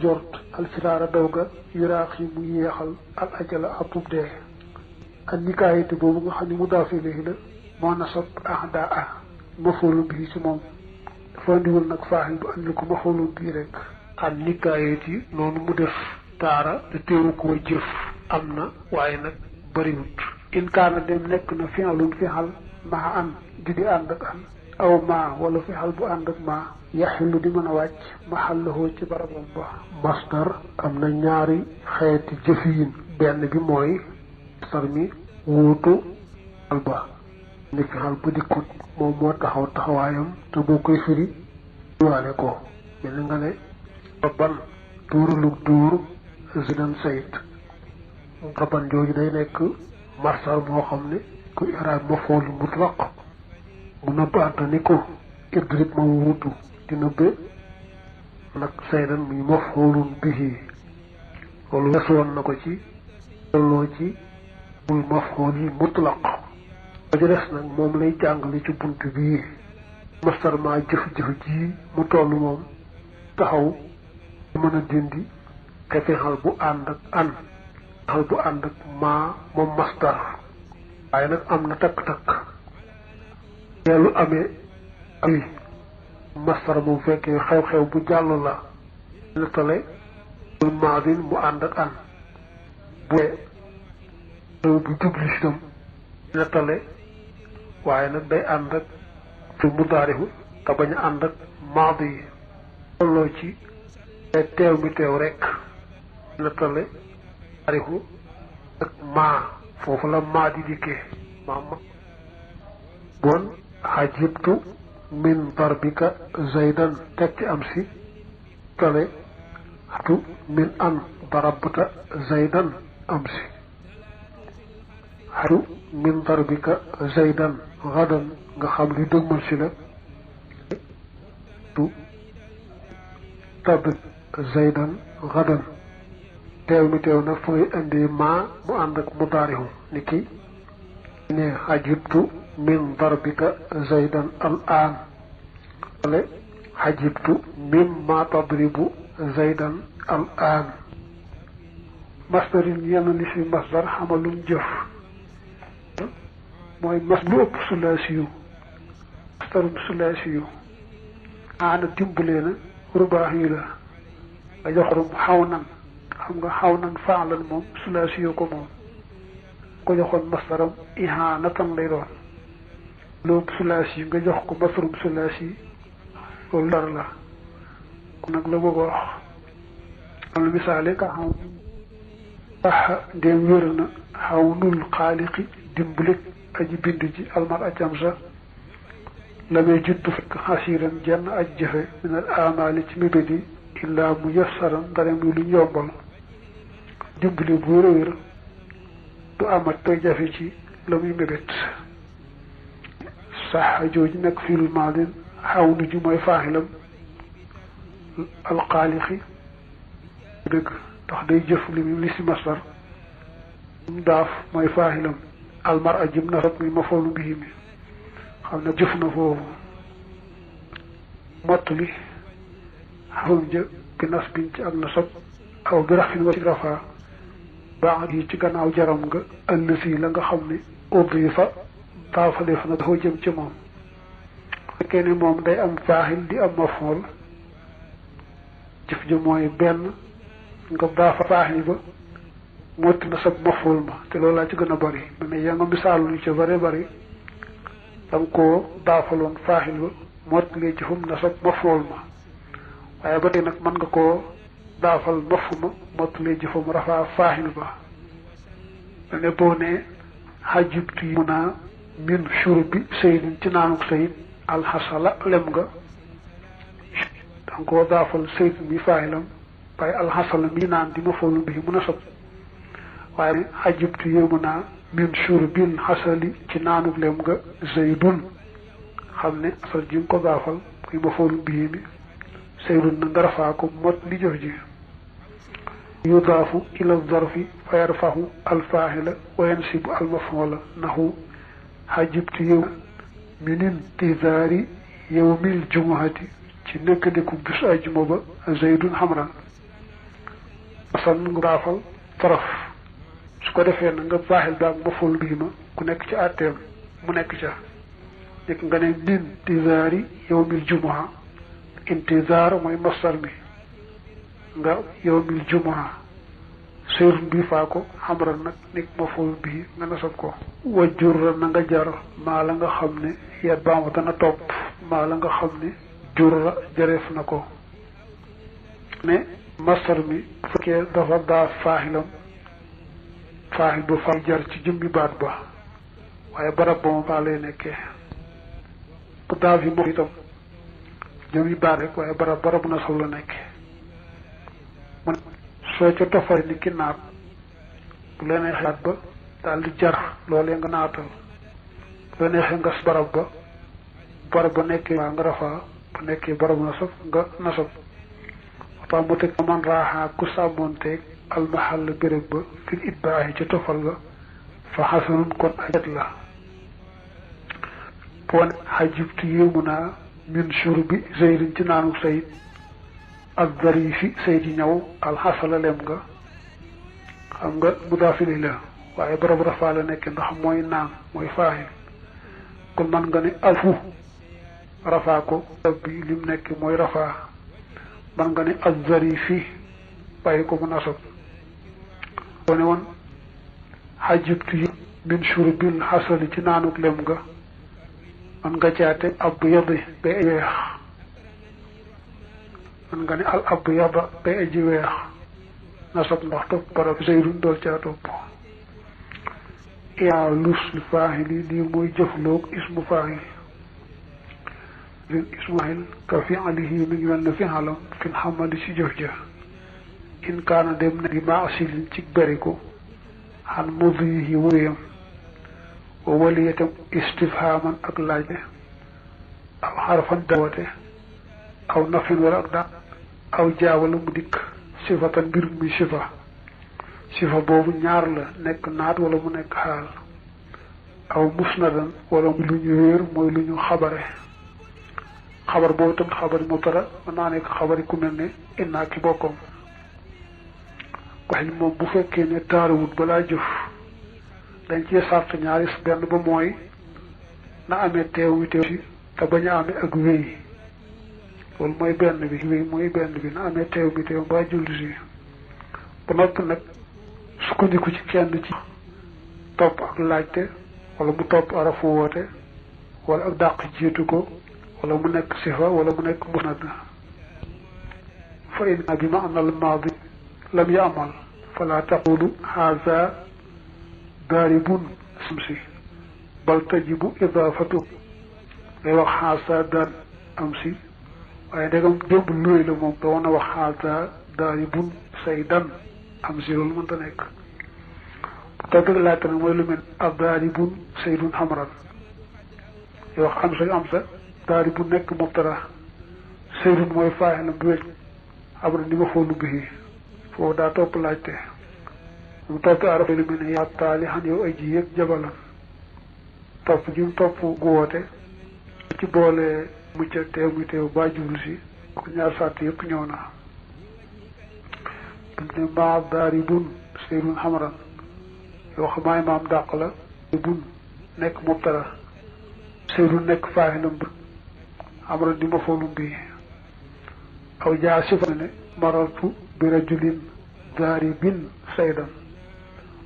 jort alfiraara daw ga yuraax yi mu yeexal al ajala abub dee ak nikaayati boobu nga xam ne mu daaf ilayhi la moo nasab ahda ah mafoolu bii ci moom dafa andiwul nag faaxil bu andil ko mafoolu bii rek ak nikaayati noonu mu def taara te teewu koo jëf am na waaye nag bariwut in kaana dem nekk na fi'lun fi'al maa an di ànd ak an aw maa wala fi'al bu ànd ak maa yaxillu di mën a wàcc maxallahu ci barabam ba masdar am na ñaari xeeti jëfiin benn bi mooy masdar mi wuutu alba ni fi'al bu dikkut moom moo taxaw taxawaayam te boo koy firi waale ko mel nga ne rabban tuuralug duur zidan sayt rabban jooju day nekk masdar moo xam ne ku iraab mafool mutlaq mu nëbb ànta ni ko idrib ma wuutu di nëbbe nag saydan muy mafoolun bihi loolu weesu woon na ko ci looloo ci bul mafool yi mutlaq ba ci des nag moom lay jàngale ci bunt bii masdar maa jëf-jëf ji mu toll moom taxaw mën a dindi te fexal bu ànd ak an fexal bu ànd ak maa moom masdar waaye nag am na takk-takk teelu amee ay masdar moom fekkee xew-xew bu jàll la nettale bul maadin mu ànd ak an bu xew bu jubli itam nettale waaye nag day ànd ak fi mudaarihu te bañ a ànd ak maadi yi tolloo ci teew mi teew rek nettale mudaarihu ak maa foofu la maa di dikkee maama bon xajibtu min darbika zaydan teg ci am si tale xatu min an darabta zaydan am si xatu min darbika zaydan gadan nga xam li dëgmal si la tu tabit zaydan gadan teew mi teew nag fu ngay indi maa mu ànd ak mudaarihu ni ki ne xajibtu min darbika zaydan al aan wala xajibtu min ma tadribu zaydan al aan masdarin yenn li fi masdar xamalum jëf mooy mas lu ëpp sulaasi yu masdarum sulaasi yu aana dimbalee na rubaax yi la nga joxorum xaw nan xam nga xaw nan faalan moom sulaasi yu ko moom ko joxoon masdaram ihaanatan lay doon lu ëpp sulaasi yu nga jox ko masdarum sulaasi yi loolu dara la kon nag la bëgg a wax am lu misaale ka xaw sax ndéem wér na xaw nul xaaliqi dimbalik aji bind ji almar ajam sa la may juttu fekk xasiiran jenn aj jëfe minal amaali ci mébét yi illaa mu yassaran ndare muy lu yombal dimbali bu wér a wér du amat toy jafe ci la muy mébét sax jooju nekk fiil maadin xaw nu ji mooy faaxilam alxaalixi dëgg ndax day jëf li si masdar mu daaf mooy faaxilam almar ajim nasab muy mafoolu bihi mi xam ne jëf na foofu mott li xawum ja bi nas biñ ci ak nasab aw bi rafin wa ci rafaa baax yi ci gannaaw jaram nga ëllësi la nga xam ne udifa taafaleef na dafa jëm ci moom fekkee ne moom day am faaxil di am mafool jëf ja mooy benn nga daafa faaxil ba motti na sab mafool ma te loolu laa ci gën a bari mu ne yaa nga misaal lu ci bari bari danga koo daafaloon faaxil ba mottalee jëfam na sab mafool ma waaye ba tey nag mën nga koo daafal mafu ma mottalee jëfam rafaa faaxil ba mu ne boo ne xajibtu yi mun naa min shurbi saydin ci naanuk sayid alxasala lem nga danga koo daafal sayid mi faaxilam waaye alxasala mi naan di mafoolu bi mun a sab waaye xajibtu yéemu naa min shurbil xasali ci naanuk lem nga zaydun xam ne asal ji nga ko daafal muy mafoolu bii mi saydun na nga rafaa ko mot li jëf ji yudaafu ila zarfi fa yarfahu alfaaxila wa yansibu almafoola naxu xajibtu yow min intizaari yawmil jumuhati ci nekk deku bis ajuma ba zaydun xamran son nga baafal taraf su ko defee na nga baaxil baag maful bii ma ku nekk ci àtteem mu nekk ca nekk nga ne intizaari yawmil jumuha intizaar mooy masdar mi nga yawmil jumuha seyrun bi faa ko xamran nag nekk maful bii nga nasab ko wajjurra na nga jar maa la nga xam ne yat baama dana topp maa la nga xam ne jurra jareef na ko ne masdar mi bu fekkee dafa daa faaxilam faaxil ba faa jar ci jëmmi baat ba waaye barab ba ma faa lay nekkee bu daa fi moom itam jëmmi baat rek waaye barab na saw la nekkee man soo ca tofale ni ki naat bu la neexee baat ba daal di jar loolee nga naatal bu la neexee nga barab ba nekkee waa nga rafaa bu nekkee barabu nasab nga nasab waxtaan mu teg man raaxaa ku sàmmoonteeg almahal béréb ba fil itbaahi ca tofal ga fa xasanun kon ajat la boo ne xajibtu yéemu naa min shurbi zeydin ci naanu sayid ak darifi saydi ñaw alxasala lem nga xam nga mudaafili la waaye barabu rafaa la nekk ndax mooy naan mooy faaxil kon man nga ne alfu rafaa ko bi lim nekk mooy rafaa man nga ne azzarifi bàyyi ko mu nasab boo ne woon xajibtu yi min shurbil xasali ci naanuk lem nga man nga caate ab yadi ba aji weex man nga ne al ab yada ba aji weex nasab ndax topp barab zeydun dool caa topp yaa lus li faaxili lii mooy jëfloog ismu faaxil ismail ka fi'alihi mi ngi mel ne fi'alam fil xamali ci jëf ja in kaana dem na di maasilin ci beriku xan mudihi wuriyam wa waliyatam istifhaman ak laaje aw xarfan dawate aw nafin wala ak daan aw jaawala mu dikk sifatan mbir muy sifa boobu ñaar la nekk naat wala mu nekk xaal aw musnadan wala mu lu ñu wéer mooy lu ñu xabare xabar boobu tam xabari mubtada mën naa nekk xabari ku mel ne innaa ki bokkam wax ni moom bu fekkee ne taarawut balaa jëf dañ cee sart ñaari benn ba mooy na amee teew si te bañ a amee ak wéy loolu mooy benn bi wéy mooy benn bi na amee teew mbaa julli si ba noppi nag sukkandiku ci kenn ci topp ak laajte wala mu topp arafu woote wala ak dàq jiitu ko wala mu nekk sifa wala mu nekk musnad fa in bi maana al maadi lam yaamal fala taqulu haza daaribun samsi bal tajibu idaafatu ngay wax haza daan am si waaye ndegam démb luy la moom doon na wax haza daaribun saydan am si loolu mënta nekk toog ak laajte nag mooy lu mel ab daaribun saydun xamran ngay wax am sa daari bu nekk mubtada seydun mooy faaxilam bu wécc abra ni ma foolu bii foofu daa topp laajte mu topp araf lu mel ne yaa taali xan yow ay ji yëg jabalan topp ji mu topp gu woote ci boole mucca teew muy teew ba jublu si ku ñaar sàtt yëpp ñëw na ne maa daari bun seydun xamaran yoo xamaay maam dàq la bun nekk mubtada seydun nekk faaxilam bu amra di ma foolum bi aw jaa sifa ne marartu bi rajulin daaribin saydan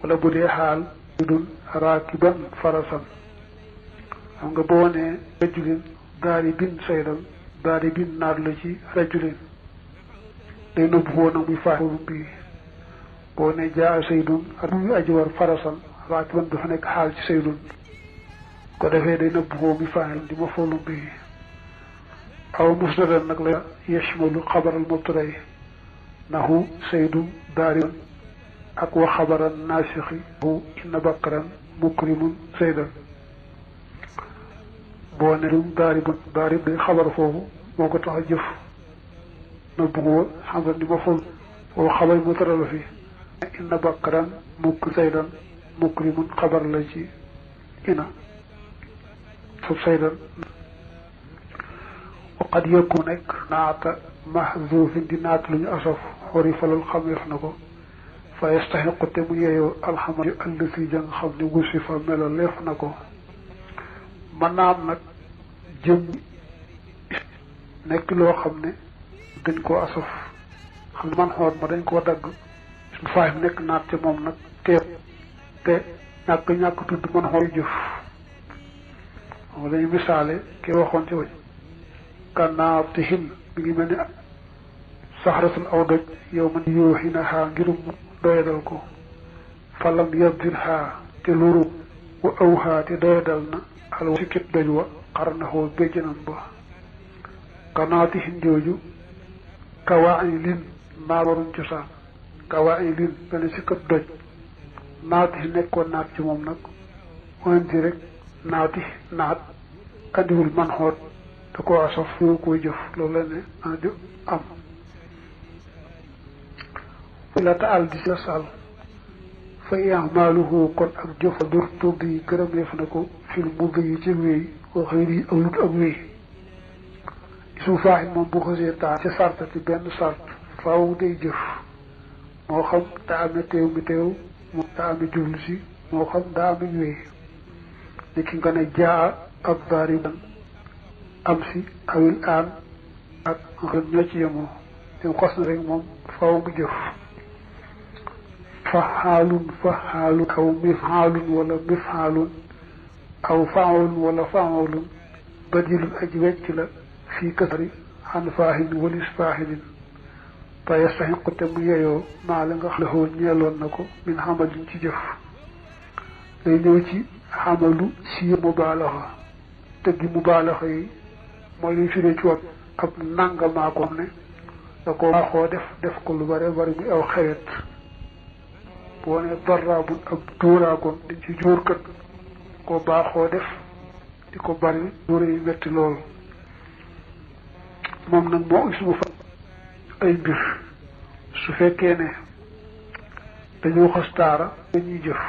wala bu dee xaal dun raakiban farasan xam nga boo ne rajulin daaribin saydan daaribin naat la ci rajulin day nëbbu woon nag muy foolum bi boo ne jaa saydun ak muy aji war farasan raakiban dafa nekk xaal ci saydun ko defee day nëbbu woo muy faayal di ma foolum bi aw musnadan nag la yashmalu xabaral mubtada nahu saydun daariban ak wa xabaran naasixi hu inna bakkaran mukrimun saydan boo ne dum daaribun daarib day xabar foofu moo ko tax a jëf na bugg xam nga ni ma fool foofu xabar mubtada la fi inna bakkaran saydan mukrimun xabar la ci ina foofu saydan waqad yakun nekk naata mahzuufin di naat lu ñu asaf xori falal xameef na ko fa yastaxiqu te mu yeeyoo alxamali allati ja nga xam ne wusi fa melo leef na ko mën naa am nag jëm nekk loo xam ne dañ koo asaf xam ne man xool ma dañ koo dagg su faay nekk naat ci moom nag teeb te ñàkk tudd mën xool jëf xam nga dañu misaale ki waxoon ci way kànnaar te xin mi ngi mel ni saxaratul aw doj yow man yooxi na xaa ngirum doyadal ko falam yabdil xaa te luru wa aw xaa te doyadal na al sikkit doj wa xar na xoo béjjanam ba kanaati xin jooju kawaa ay lin maa waruñ cosaan kawaa ay lin benn sikkat doj naati nekkoon naat ci moom nag wanti rek naati naat andiwul man xoot da koo asof yoo koy jëf loolu la ne aju am la taal di la sal fa ihmaaluhu kon ak jëfa dur tudd yi gërëmeef na ko fil mudd yi ci wéy wa xëyri yi awlut ak wéy isu faaxit moom bu xësee taal ci sart ci benn sart faaw day jëf moo xam daa ame teew mi teew moo daa ame jublu si moo xam daa ame wéy ni ki nga ne jaa ab daariban am si awil aan ak xën ñoo ci yemoo dem xos na rek moom faaw mu jëf faxaalun aw mifxaalun wala mifxaalun aw faawlun wala faawlun badilun aji wecc la fii kasari xan faaxin walis faaxilin fa yastaxiqu te mu yeyoo maa la nga xam ne ñeeloon na ko min xamalin ci jëf day ñëw ci xamalu si mubaalaxa tëggi mubaalaxa yi mooy luy firee ci wat ab nangamaa ko xam ne da ko baaxoo def ko lu bare bari muy aw xewet boo ne darraabun ab dóoraakoon dañ ci jóorkat ko baaxoo def di ko bari dóore yi metti lool moom nag moo ismu fa ay mbir su fekkee ne dañoo xastaara dañuy jëf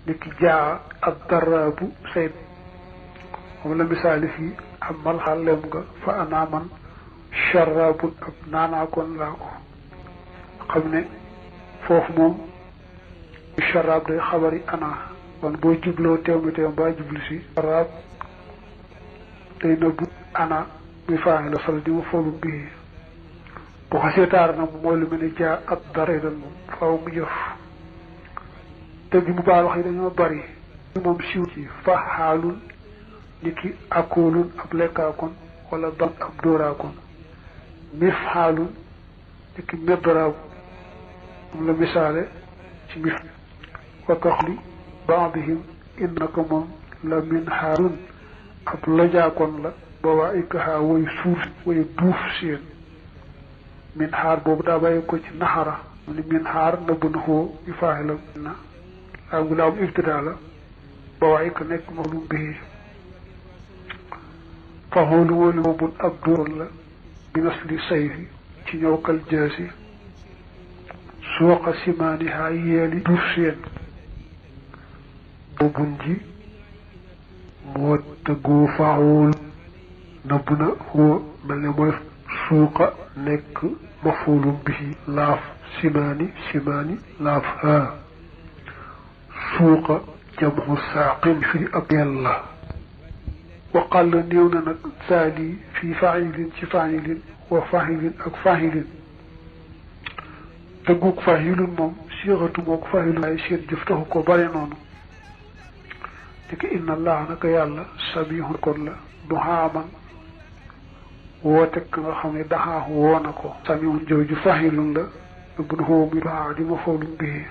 ni ki jaa ab darraabu sayt moom la misaali fii am malxallem nga fa anaaman charraabun ab naanaakoon laa ko xam ne foofu moom charraab day xabari ana kon boo jubloo teew mi teew mbaa jublu si charraab day nëbbu ana muy faaxi la sal di ma foolu bii bu xasee taar na mooy lu mel ne jaa ak dara dan moom faaw mu jëf te gi mu baal wax yi dañoo bari moom siiw ci fa xaalun ni ki akoolun ab lekkaakoon wala ban ab dóoraakoon mif xaalun ni ki meddaraaw moom la misaale ci mif wakaxli baadihim innaka moom la min xaalun ab lajaakoon la boobaa ikkaxaa way suuf way duuf seen min xaar boobu daa bàyyi ko ci naxara mu ni min xaar nëbb na xoo yu faaxi la na laa ngi laa am ibtidaa la boobaa ikka nekk maxlum bii fa xoolu wóolu boobun ab dóoroon la bi nasli sayfi ci ñëw kal jaasi suuqa simaani haa yeeli duuf seen boobun ji moo tëggoo faxool nëbb na xoo mel ne mooy suuqa nekk mafuulum bihi laaf simaani laaf haa suuqa jamxu saaqin firi ab yàlla waqal la néew na nag saali fii faxilin ci faxilin wa faxilin ak faxilin tëggug faxilun moom siixatu moo ko faxilun waaye seen jëf taxu ko bare noonu diki inna allah naka yàlla sabihun kon la duxaaman woote ka nga xam ne daxaax woo na ko samihun jooju faxilun la bun xoo mi duxaa di ma foolum bii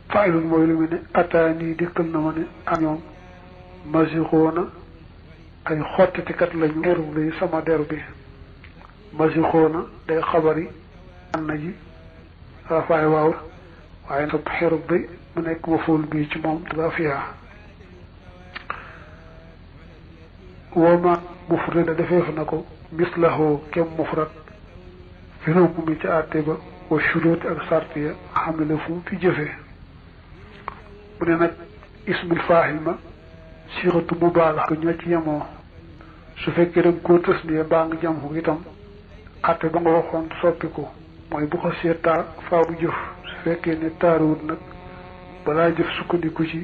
faxilun mooy lu mel ne ataani dikkal na ma ne am ñoom masixoona ay xottitikat lañu deru lay sama der bi masixoona day xabari an na ji rafaay waaw waaye nag xerub bi mu nekk ma fool bii ci moom dafa fiyaa wooma mufrada defeef na ko mislahoo kem mufrad fi hukm mi ci àtte ba wa shuruut ak sart ya xam ne la fu mu fi jëfee mu ne nag ismul faahil ma siratu mubaalaxa ñoo ci yemoo su fekkee da nga koo tës nii baa nga jam ko itam àtte ba nga waxoon soppi ko mooy bu ko seetaa faa bu jëf su fekkee ne taaruwut nag balaa jëf sukkandiku ci